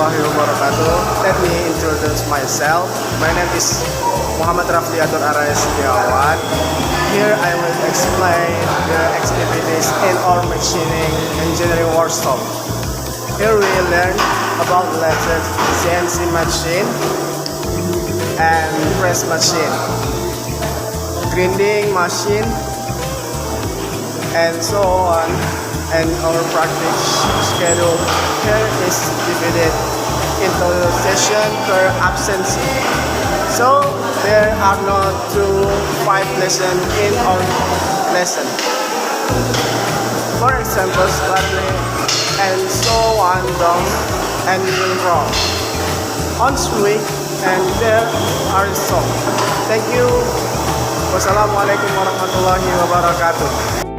warahmatullahi wabarakatuh. Let me introduce myself. My name is Muhammad Rafliatur Araya Setiawan. Here I will explain the activities in our machining engineering workshop. Here we learn about latest CNC machine and press machine, grinding machine, and so on. And our practice schedule here is divided into session per absence. So there are no 5 lessons in our lesson. For example, slightly and so on down and will roll on week, and there are some. Thank you. Wassalamualaikum warahmatullahi wabarakatuh.